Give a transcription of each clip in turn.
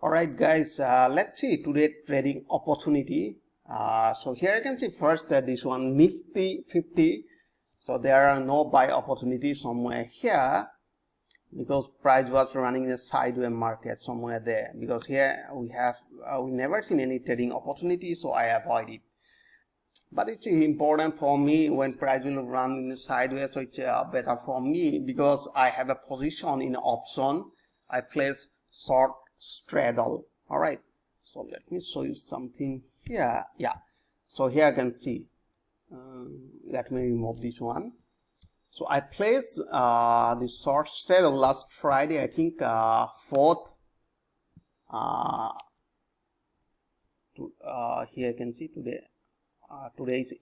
Alright guys, let's see today trading opportunity. So here you can see first that this one Nifty 50. So there are no buy opportunities somewhere here because price was running in a sideways market somewhere there, because here we never seen any trading opportunity, so I avoid it. But it's important for me when price will run in a sideways, so it's better for me because I have a position in option. I place short straddle. All right, so let me show you something here. Yeah, so here I can see, let me remove this one. So I placed the short straddle last Friday, I think 4th. Here you can see today. Today is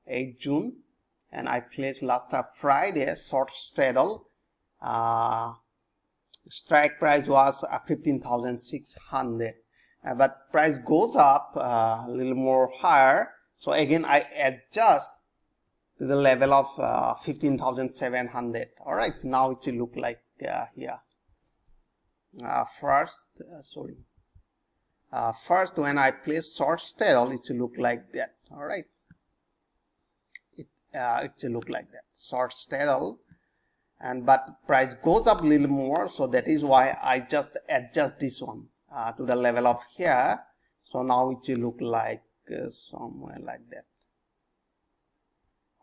8 June, and I placed last Friday short straddle. Strike price was 15,600, but price goes up a little more higher, so again I adjust to the level of 15,700. all right, now it will look like here. First when I place short straddle, it will look like that. All right, it will look like that, short straddle. And but price goes up a little more, so that is why I just adjust this one to the level of here. So now it will look like somewhere like that.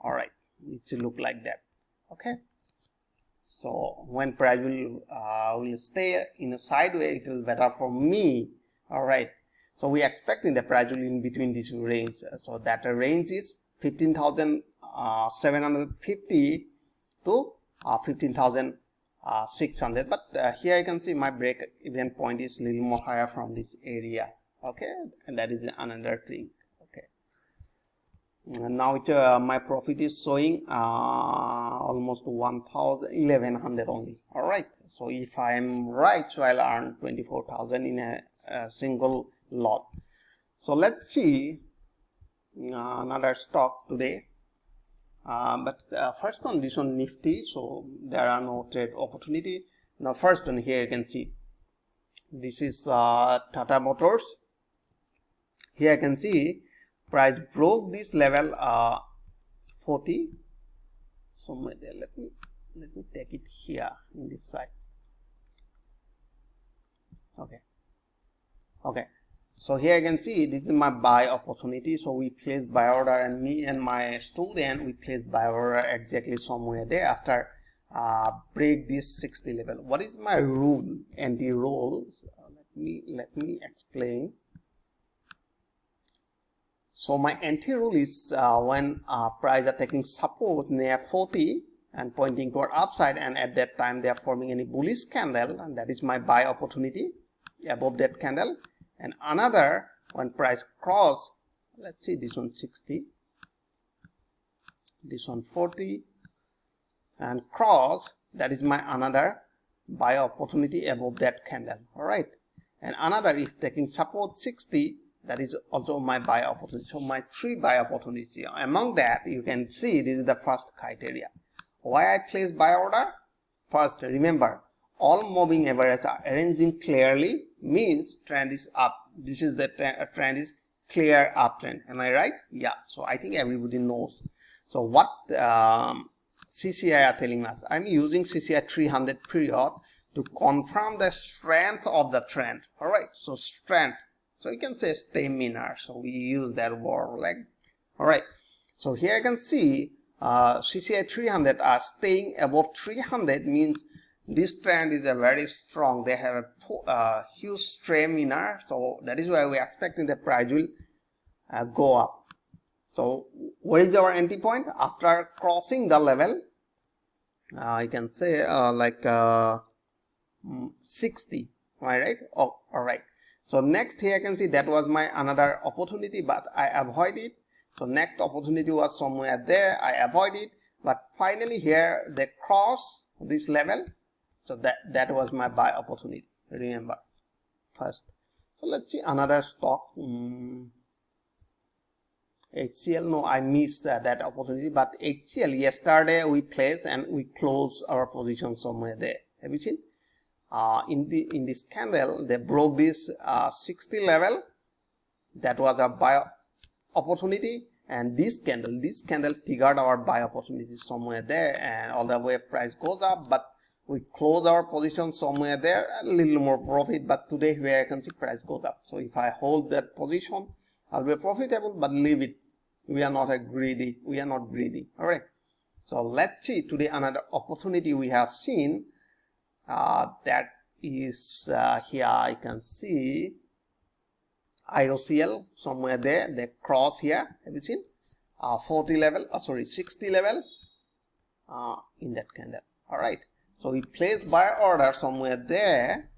All right, it will look like that. Okay, so when price will stay in a sideways, it will better for me. All right, so we expecting the price will in between this range, so that range is 15,750 to 15,600, but here you can see my break even point is a little more higher from this area. Okay, and that is another thing. Okay, and now my profit is showing almost 1,100 only. All right, so if I am right, so I'll earn 24,000 in a single lot. So let's see another stock today. But first one, this one Nifty, so there are no trade opportunity. Now first one here you can see, this is Tata Motors. Here you can see price broke this level 40 somewhere there. Let me take it here in this side. Okay, so here you can see this is my buy opportunity. So we place buy order, and me and my student, we place buy order exactly somewhere there after break this 60 level. What is my rule, anti-rule? So let me explain. So my anti-rule is when price are taking support near 40 and pointing toward upside, and at that time they are forming any bullish candle, and that is my buy opportunity above that candle. And another, when price cross, let's see, this one 60, this one 40, and cross, that is my another buy opportunity above that candle. All right, and another, if taking support 60, that is also my buy opportunity. So my 3 buy opportunity. Among that, you can see this is the first criteria. Why I place buy order? First, remember, all moving averages are arranging clearly, means trend is up. This is the trend is clear uptrend. Am I right? Yeah. So I think everybody knows. So what CCI are telling us? I'm using CCI 300 period to confirm the strength of the trend. All right. So strength. So you can say stamina. So we use that word like. All right. So here you can see CCI 300 are staying above 300, means this trend is a very strong. They have a huge stamina, so that is why we are expecting the price will go up. So what is our entry point after crossing the level? I can say 60. Am I right? Oh, all right. So next here I can see that was my another opportunity, but I avoid it. So next opportunity was somewhere there. I avoid it, but finally here they cross this level. So that was my buy opportunity. Remember first. So let's see another stock. HCL. No, I missed that opportunity. But HCL, yesterday we placed and we closed our position somewhere there. Have you seen? in this candle they broke this 60 level. That was a buy opportunity, and this candle triggered our buy opportunity somewhere there, and all the way price goes up, but we close our position somewhere there, a little more profit. But today here I can see price goes up, so if I hold that position I'll be profitable, but leave it. We are not greedy. All right, so let's see today another opportunity we have seen. That is here I can see IOCL somewhere there. They cross here. Have you seen 40 level, 60 level in that candle. All right, so we place buy order somewhere there,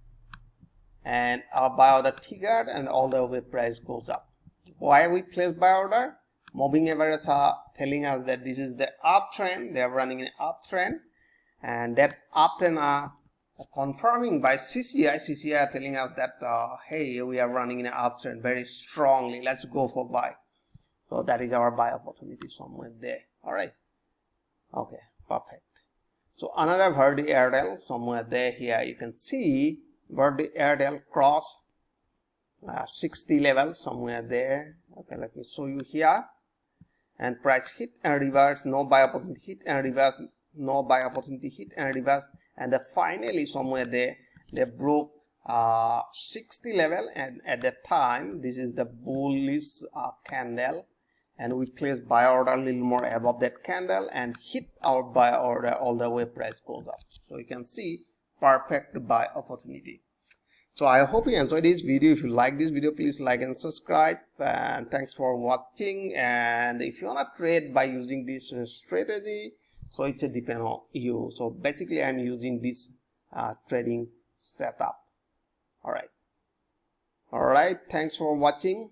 and our buy order triggered, and all the way price goes up. Why we place buy order? Moving averages are telling us that this is the uptrend. They are running an uptrend, and that uptrend are confirming by CCI. CCI are telling us that hey, we are running in an uptrend very strongly. Let's go for buy. So that is our buy opportunity somewhere there. All right. Okay, perfect. So another Verde Airtel somewhere there. Here you can see Verde Airtel cross 60 level somewhere there. Okay, let me show you here. And price hit and reverse, no buy opportunity, hit and reverse, no buy opportunity, hit and reverse, and then finally somewhere there they broke 60 level, and at that time this is the bullish candle, and we placed buy order a little more above that candle and hit our buy order, all the way price goes up. So you can see perfect buy opportunity. So I hope you enjoyed this video. If you like this video, please like and subscribe, and thanks for watching. And if you want to trade by using this strategy, so it depends on you. So basically I'm using this trading setup. All right, thanks for watching.